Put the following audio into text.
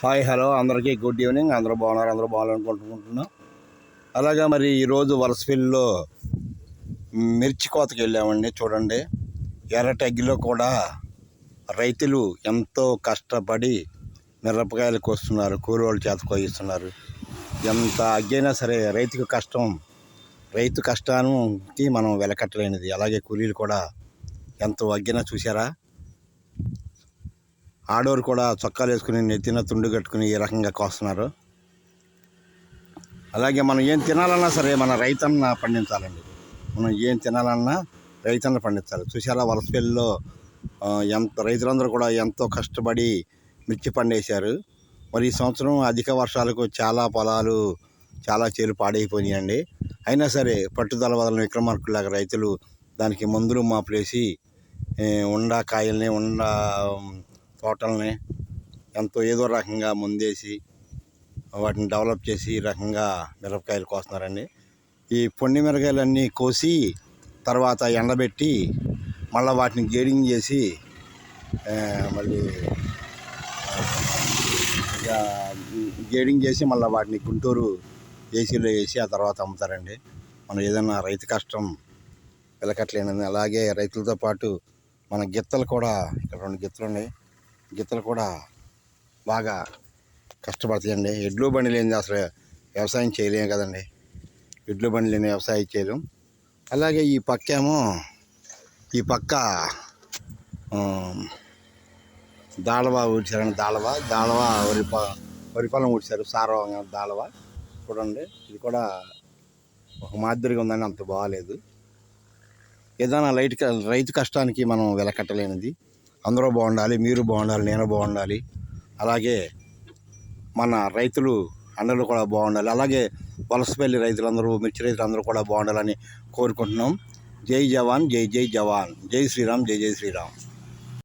Hi hello అందరికీ good evening. అందరూ బాగున్నారు, అందరూ బాగాలనుకుంటున్నాం. అలాగే మరి ఈరోజు వలసపల్లిలో మిర్చి కోతకి వెళ్ళామండి. చూడండి, ఎర్రటగ్గిలో కూడా రైతులు ఎంతో కష్టపడి మిరపకాయలు కోస్తున్నారు, కూలోళ్ళ చేత కోయిస్తున్నారు. ఎంత అగ్గైనా సరే రైతు కష్టానికి మనం వెలకట్టలేనిది. అలాగే కూలీలు కూడా ఎంతో అగ్గైనా చూసారా, ఆడవారు కూడా చొక్కాలు వేసుకుని నెత్తిన తుండు కట్టుకుని ఈ రకంగా కోస్తున్నారు. అలాగే మనం ఏం తినాలన్నా సరే మన రైతన్న పండించాలండి. మనం ఏం తినాలన్నా రైతన్న పండించాలి. చూసారా, వలసపల్లిలో రైతులందరూ కూడా ఎంతో కష్టపడి మిర్చి పండేశారు. మరి ఈ సంవత్సరం అధిక వర్షాలకు చాలా పొలాలు, చాలా చేలు పాడైపోయినాయండి. అయినా సరే పట్టుదల వదలని విక్రమార్కులాగా రైతులు దానికి మందులు మాపులేసి కాయల్ని తోటల్ని ఎంతో ఏదో రకంగా ముందేసి వాటిని డెవలప్ చేసి ఈ రకంగా మిరపకాయలు కోస్తున్నారండి. ఈ పొండి మిరపకాయలన్నీ కోసి తర్వాత ఎండబెట్టి మళ్ళీ వాటిని గేడింగ్ చేసి మళ్ళీ వాటిని గుంటూరు ఏసీలో వేసి ఆ తర్వాత అమ్ముతారండి. మనం ఏదైనా రైతు కష్టం వెలకట్లేనని. అలాగే రైతులతో పాటు మన గిత్తలు కూడా, ఇక్కడ 2 గిత్తలు ఉన్నాయి, గిత్తలు కూడా బాగా కష్టపడతాయండి. ఎడ్లు బండి లేని అసలు వ్యవసాయం చేయలేము కదండి. ఎడ్లు బండి లేని వ్యవసాయం చేయలేం. అలాగే ఈ పక్క దాళవా ఊడ్చారండి. దాళవా వరి పొలం ఊడ్చారు, సారవంగా దాళవా. చూడండి, ఇది కూడా ఒక మాదిరిగా ఉందని, అంత బాగాలేదు. ఏదైనా రైతు కష్టానికి మనం వెలకట్టలేనిది. అందరూ బాగుండాలి, మీరు బాగుండాలి, నేను బాగుండాలి. అలాగే మన రైతులు అండలు కూడా బాగుండాలి. అలాగే వలసపల్లి రైతులందరూ, మిర్చి రైతులందరూ కూడా బాగుండాలని కోరుకుంటున్నాం. జై జవాన్, జై జై జవాన్, జై శ్రీరామ్, జై జై శ్రీరామ్.